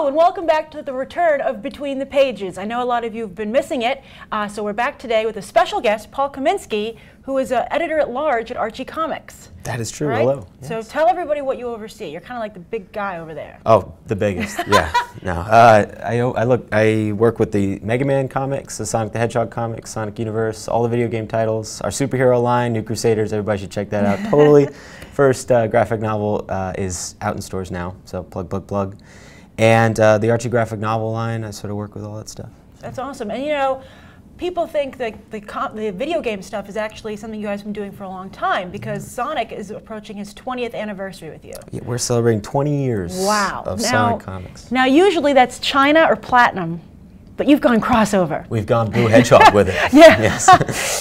and welcome back to the return of Between the Pages. I know a lot of you have been missing it, so we're back today with a special guest, Paul Kaminski, who is an editor-at-large at Archie Comics. That is true. Right? Hello. So tell everybody what you oversee. You're kind of like the big guy over there. Oh, the biggest. Yeah. No. I work with the Magaman Comics, the Sonic the Hedgehog comics, Sonic Universe, all the video game titles, our superhero line, New Crusaders. Everybody should check that out. Totally. First graphic novel is out in stores now. So plug. And the Archie graphic novel line, I sort of work with all that stuff. That's awesome. And you know, people think that the video game stuff is actually something you guys have been doing for a long time because Sonic is approaching his 20th anniversary with you. Yeah, we're celebrating 20 years of Sonic comics. Now, usually that's China or Platinum, but you've gone crossover. We've gone Blue Hedgehog with it. Yeah. Yes.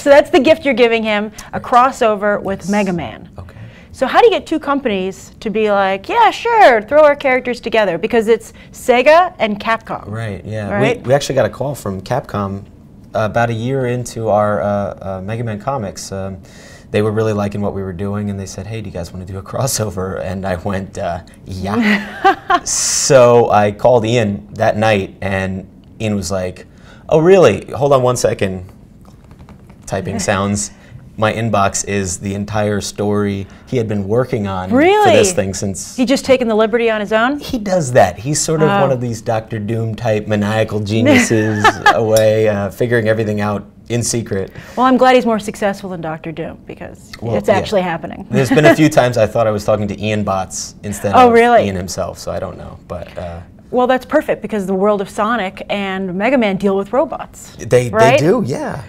So that's the gift you're giving him, a crossover with Megaman. Okay. So how do you get two companies to be like, yeah, sure, throw our characters together? Because it's Sega and Capcom. Right, yeah. Right? We actually got a call from Capcom about a year into our Magaman Comics. They were really liking what we were doing, and they said, hey, do you guys want to do a crossover? And I went, yeah. So I called Ian that night, and Ian was like, oh, really? Hold on one second. Typing sounds. My inbox is the entire story he had been working on for this thing since... He just taken the liberty on his own? He does that. He's sort of one of these Dr. Doom type maniacal geniuses away, figuring everything out in secret. Well, I'm glad he's more successful than Dr. Doom because it's actually happening. There's been a few times I thought I was talking to Ian bots instead of Ian himself, so I don't know. But well, that's perfect because the world of Sonic and Mega Man deal with robots. They do, yeah.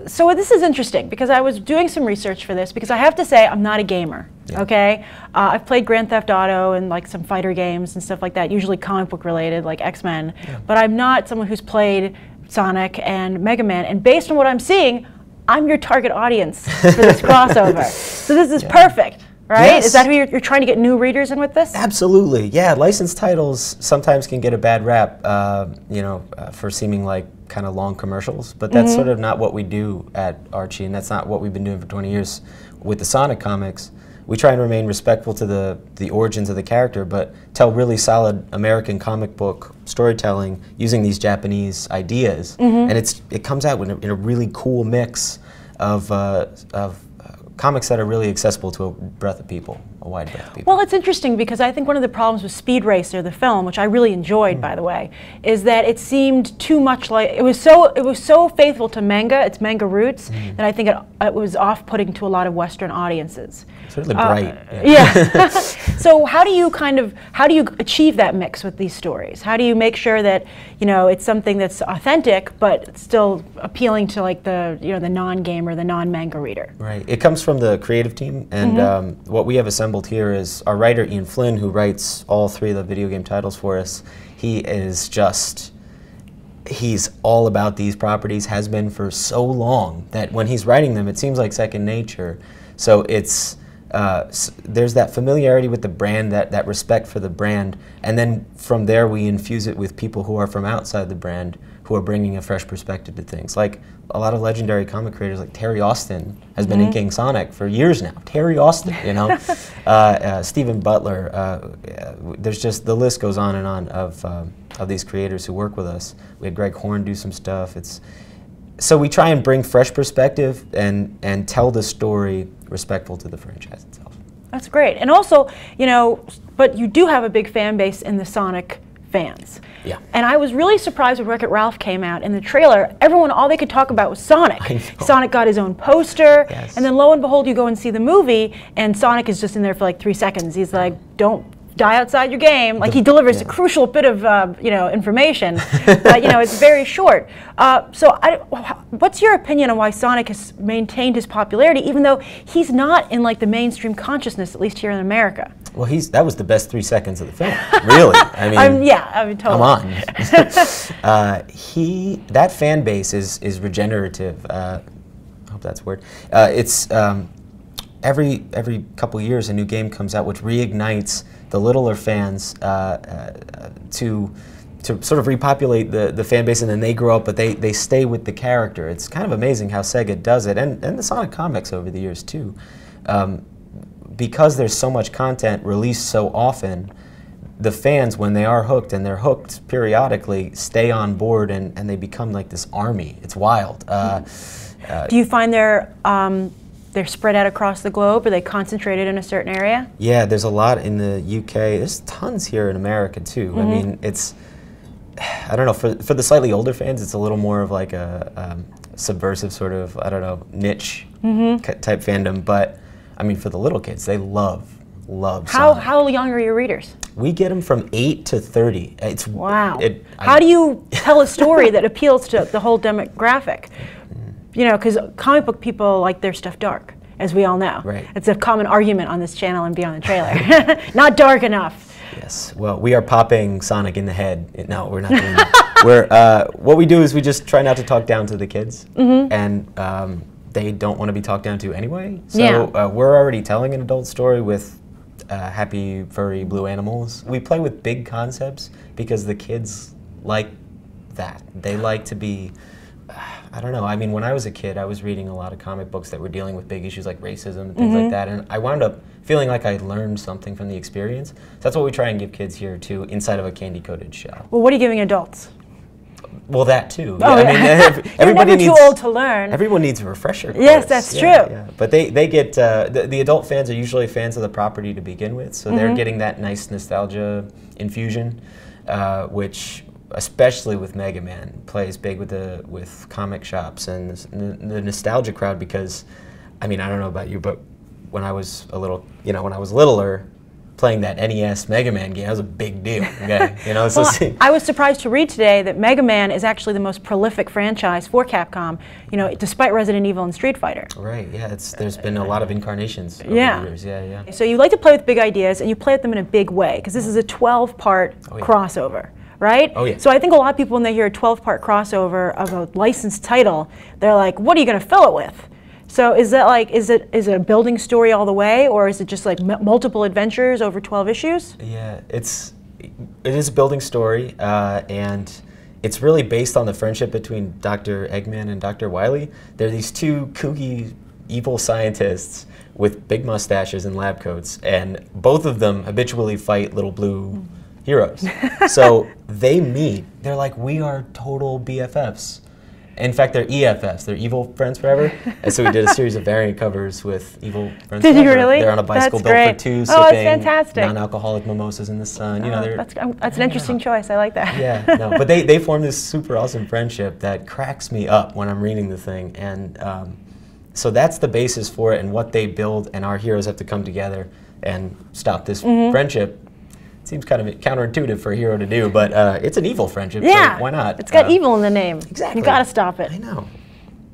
So this is interesting because I was doing some research for this because I have to say I'm not a gamer. Yeah. Okay, I've played Grand Theft Auto and like some fighter games and stuff like that, usually comic book related, like X-Men. Yeah. But I'm not someone who's played Sonic and Mega Man. And based on what I'm seeing, I'm your target audience for this crossover. So this is perfect. Right? Yes. Is that who you're trying to get new readers in with this? Absolutely, yeah. Licensed titles sometimes can get a bad rap, for seeming like kind of long commercials, but that's sort of not what we do at Archie, and that's not what we've been doing for 20 years with the Sonic comics. We try and remain respectful to the origins of the character, but tell really solid American comic book storytelling using these Japanese ideas, and it comes out in a really cool mix of comics that are really accessible to a breadth of people, a wide breadth of people. Well, it's interesting because I think one of the problems with Speed Racer, the film, which I really enjoyed, by the way, is that it seemed too much like it was so faithful to manga, its manga roots, that I think it was off-putting to a lot of Western audiences. Certainly bright. Yeah. So how do you achieve that mix with these stories? How do you make sure that it's something that's authentic but still appealing to like the the non-gamer, the non-manga reader? Right. It comes from the creative team, and what we have assembled here is our writer Ian Flynn, who writes all three of the video game titles for us. He's all about these properties, has been for so long that when he's writing them, it seems like second nature. So it's there's that familiarity with the brand, that respect for the brand, and then from there we infuse it with people who are from outside the brand, who are bringing a fresh perspective to things. Like a lot of legendary comic creators, like Terry Austin has been inking Sonic for years now. Terry Austin, Stephen Butler. There's just the list goes on and on of these creators who work with us. We had Greg Horn do some stuff. So we try and bring fresh perspective and tell the story respectful to the franchise itself. That's great. And also, but you do have a big fan base in the Sonic fans. Yeah. And I was really surprised when Wreck-It Ralph came out. In the trailer, all they could talk about was Sonic. Sonic got his own poster, and then lo and behold, you go and see the movie, and Sonic is just in there for like 3 seconds. He's like, don't die outside your game. Like he delivers a crucial bit of information, but it's very short. So what's your opinion on why Sonic has maintained his popularity, even though he's not in like the mainstream consciousness, at least here in America? Well, that was the best 3 seconds of the film, really. I mean, totally. Come on. That fan base is regenerative. I hope that's a word. It's every couple years a new game comes out, which reignites the littler fans to sort of repopulate the fan base, and then they grow up, but they stay with the character. It's kind of amazing how Sega does it, and the Sonic comics over the years too. Because there's so much content released so often, the fans, when they are hooked, and they're hooked periodically, stay on board, and they become like this army. It's wild. Do you find they're spread out across the globe? Are they concentrated in a certain area? Yeah, there's a lot in the UK. There's tons here in America too. I mean, it's, I don't know, for the slightly older fans, it's a little more of like a subversive sort of, I don't know, niche type fandom. But I mean, for the little kids, they love Sonic. How young are your readers? We get them from 8 to 30. It's wow. How do you tell a story that appeals to the whole demographic? You know, because comic book people like their stuff dark, as we all know. Right. It's a common argument on this channel and Beyond the Trailer. Not dark enough. Yes. Well, we are popping Sonic in the head. No, we're not doing that. What we do is we just try not to talk down to the kids, and they don't want to be talked down to anyway. So we're already telling an adult story with happy, furry, blue animals. We play with big concepts because the kids like that. They like to be, I don't know, I mean, when I was a kid, I was reading a lot of comic books that were dealing with big issues like racism and things like that, and I wound up feeling like I learned something from the experience. So that's what we try and give kids here, too, inside of a candy-coated shell. Well, what are you giving adults? Well, that too. Oh, yeah. I mean, everybody needs. You're never too old to learn. Everyone needs a refresher course. Yes, that's true. Yeah. But they get the adult fans are usually fans of the property to begin with, so they're getting that nice nostalgia infusion, which, especially with Magaman, plays big with comic shops and the nostalgia crowd. Because, I mean, I don't know about you, but when I was a little, when I was littler, playing that NES Mega Man game, that was a big deal. Okay? So well, I was surprised to read today that Mega Man is actually the most prolific franchise for Capcom, despite Resident Evil and Street Fighter. Right, yeah, there's been a lot of incarnations over the years, yeah. So you like to play with big ideas, and you play with them in a big way, because this is a 12-part crossover, right? Oh, yeah. So I think a lot of people, when they hear a 12-part crossover of a licensed title, they're like, what are you going to fill it with? So is that like, is it a building story all the way, or is it just like multiple adventures over 12 issues? Yeah, it is a building story, and it's really based on the friendship between Dr. Eggman and Dr. Wily. They're these two kooky, evil scientists with big mustaches and lab coats, and both of them habitually fight little blue heroes. So they meet. They're like, we are total BFFs. In fact, they're EFFs. They're Evil Friends Forever. And so we did a series of variant covers with Evil Friends Forever. Did you really? They're on a bicycle built for two, sipping non-alcoholic mimosas in the sun. That's an interesting choice. I like that. Yeah, no, but they form this super awesome friendship that cracks me up when I'm reading the thing. And so that's the basis for it and what they build, and our heroes have to come together and stop this friendship. Seems kind of counterintuitive for a hero to do, but it's an evil friendship, so why not? It's got evil in the name. Exactly. You got to stop it. I know.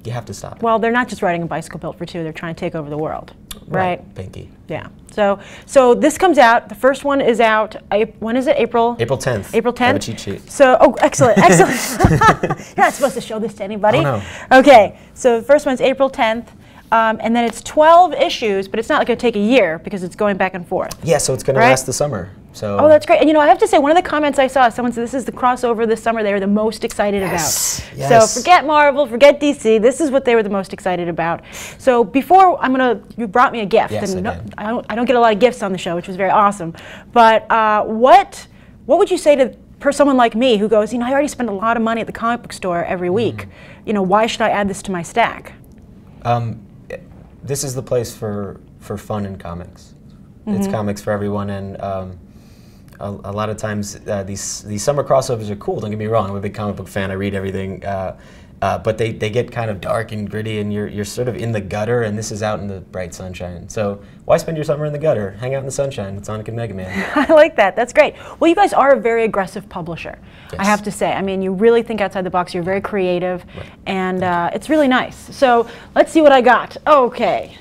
You have to stop it. Well, they're not just riding a bicycle built for two, they're trying to take over the world, right? Pinky. Yeah. So this comes out, the first one is out, when is it, April? April 10th. April 10th? I have a cheat sheet. So, excellent, excellent. You're not supposed to show this to anybody. Oh, no. Okay, so the first one's April 10th. And then it's 12 issues, but it's not like going to take a year because it's going back and forth. Yeah, so it's going to last the summer. So. Oh, that's great. And I have to say, one of the comments I saw, someone said this is the crossover this summer they were the most excited about. Yes. So forget Marvel, forget DC. This is what they were the most excited about. So before, you brought me a gift. Yes, and I did. I don't get a lot of gifts on the show, which was very awesome. But what would you say to someone like me who goes, I already spend a lot of money at the comic book store every week. Why should I add this to my stack? This is the place for fun in comics. It's comics for everyone, and a lot of times these summer crossovers are cool. Don't get me wrong, I'm a big comic book fan. I read everything, but they get kind of dark and gritty, and you're sort of in the gutter. And this is out in the bright sunshine. So why spend your summer in the gutter? Hang out in the sunshine with Sonic and Megaman. I like that. That's great. Well, you guys are a very aggressive publisher. Yes. I have to say. I mean, you really think outside the box. You're very creative, and it's really nice. So let's see what I got. Okay.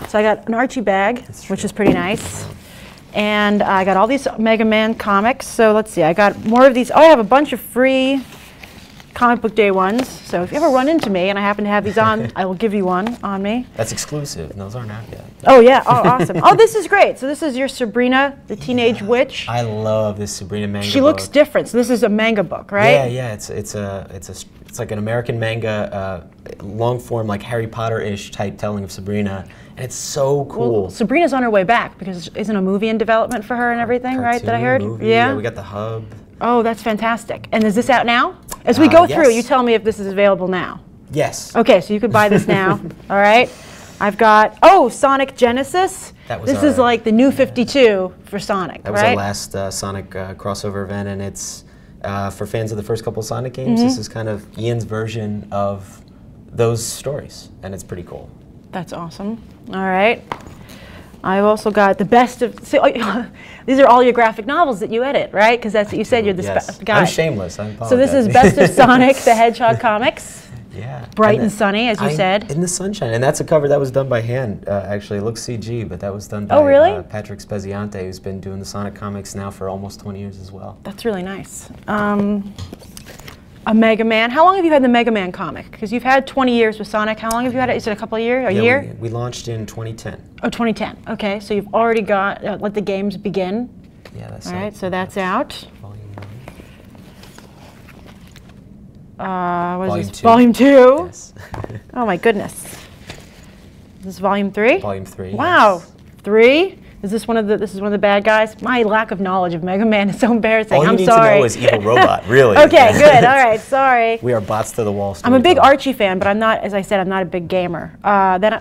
So I got an Archie bag, which is pretty nice. And I got all these Magaman comics. So let's see. I got more of these. Oh, I have a bunch of free comic book day ones. So if you ever run into me and I happen to have these on, I will give you one on me. That's exclusive. Those aren't out yet. Oh yeah, oh awesome. Oh, this is great. So this is your Sabrina, the Teenage Witch. I love this Sabrina manga. She looks different. So this is a manga book, right? Yeah, it's like an American manga, long form, like Harry Potter-ish type telling of Sabrina, and it's so cool. Well, Sabrina's on her way back because isn't a movie in development for her and everything, right? That I heard. Movie. Yeah, we got the hub. Oh, that's fantastic. And is this out now? As we go through, you tell me if this is available now. Yes. Okay, so you could buy this now. All right. I've got, Sonic Genesis. This is like the new 52 for Sonic, That was our last Sonic crossover event, and it's for fans of the first couple Sonic games. This is kind of Ian's version of those stories, and it's pretty cool. That's awesome. All right. I've also got the best of. So, these are all your graphic novels that you edit, right? Because that's what you said. You're the guy. I'm shameless. I apologize. So this is Best of Sonic the Hedgehog comics. Yeah. Bright and sunny, as you said. In the sunshine, and that's a cover that was done by hand. Actually, it looks CG, but that was done by Patrick Speziante, who's been doing the Sonic comics now for almost 20 years as well. That's really nice. A Magaman. How long have you had the Magaman comic? Because you've had 20 years with Sonic. How long have you had it? Is it a couple of years? A year? We launched in 2010. Oh, 2010. Okay, so you've already got Let the Games Begin. Yeah, that's all right. So that's out. Volume 1. What is Volume 2. Volume 2. Yes. Oh my goodness. Is this Volume 3? Volume 3. Wow. Yes. 3. Is this one of the? This is one of the bad guys. My lack of knowledge of Mega Man is so embarrassing. All you need sorry. to know is Evil Robot, really. Okay, good. All right, sorry. We are bots to the wall. I'm a big Archie fan, but I'm not. As I said, I'm not a big gamer.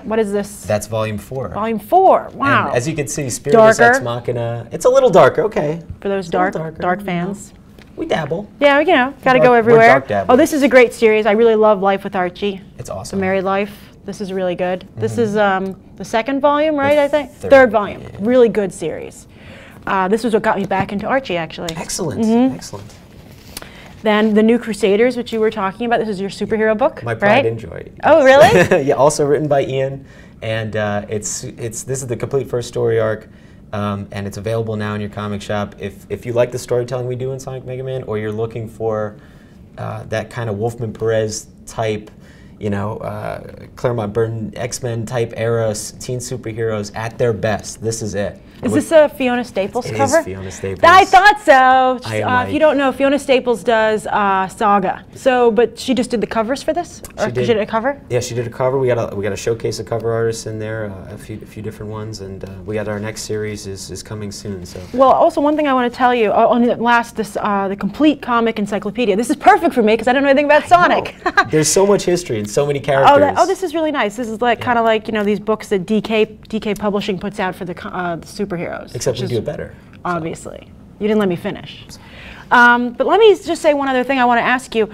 What is this? That's Volume 4. Volume 4. Wow. And as you can see, Spiritus Ex Machina. It's a little darker. Okay. For those dark fans. We dabble. Yeah, got to go everywhere. Oh, this is a great series. I really love Life with Archie. It's awesome. The Married Life. This is really good. This is the second volume, right? I think third volume. Yeah. Really good series. This was what got me back into Archie, actually. Excellent. Excellent. Then the New Crusaders, which you were talking about. This is your superhero book, My Pride and Joy. Oh, really? Yeah. Also written by Ian, and this is the complete first story arc. And it's available now in your comic shop. If you like the storytelling we do in Sonic Mega Man, or you're looking for that kind of Wolfman Perez type, Claremont Burton X-Men type era teen superheroes at their best, this is it. Is this a Fiona Staples cover? It is Fiona Staples. I thought so. If you don't know, Fiona Staples does Saga. But she just did the covers for this. She did a cover. Yeah, she did a cover. We got a showcase of cover artists in there, a few different ones, and we got our next series is coming soon. So. Well, also one thing I want to tell you on the complete comic encyclopedia. This is perfect for me because I don't know anything about Sonic. There's so much history and so many characters. Oh, this is really nice. This is like kind of like these books that DK Publishing puts out for the superheroes. Except we do it better. Obviously. So. You didn't let me finish. But let me just say one other thing I want to ask you.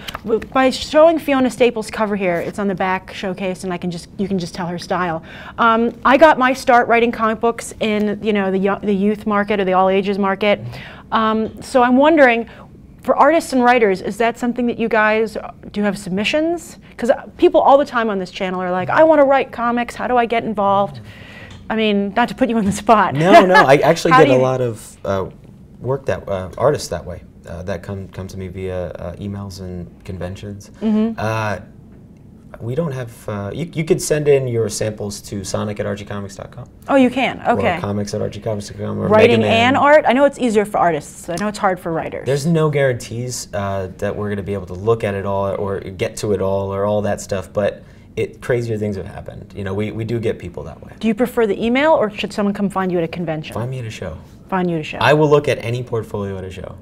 By showing Fiona Staples' cover here, it's on the back showcase, and you can just tell her style. I got my start writing comic books in the youth market or the all ages market. So I'm wondering, for artists and writers, is that something that you guys do have submissions? Because people all the time on this channel are like, I want to write comics. How do I get involved? I mean, not to put you on the spot. No, I actually get a lot of artists that way that come to me via emails and conventions. We don't have. You could send in your samples to Sonic@ArchieComics.com. Oh, you can. Okay. Or Comics@ArchieComics.com. Or Writing Megaman. and art. I know it's easier for artists. I know it's hard for writers. There's no guarantees that we're going to be able to look at it all or get to it all or all that stuff, but. Crazier things have happened. We do get people that way. Do you prefer the email, or should someone come find you at a convention? Find me at a show. Find you at a show. I will look at any portfolio at a show.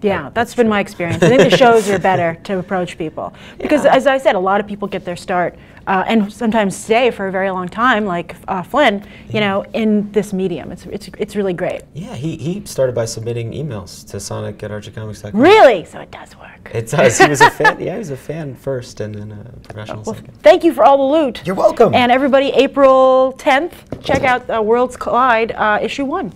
Yeah, that's been my experience. I think the shows are better to approach people. Because as I said, a lot of people get their start, and sometimes stay for a very long time, like Flynn, in this medium. It's really great. Yeah, he started by submitting emails to Sonic@ArchieComics.com. Really? So it does work. It does. He was a fan. Yeah, he was a fan first, and then a professional second. Thank you for all the loot. You're welcome. And everybody, April 10th, check out Worlds Collide issue 1.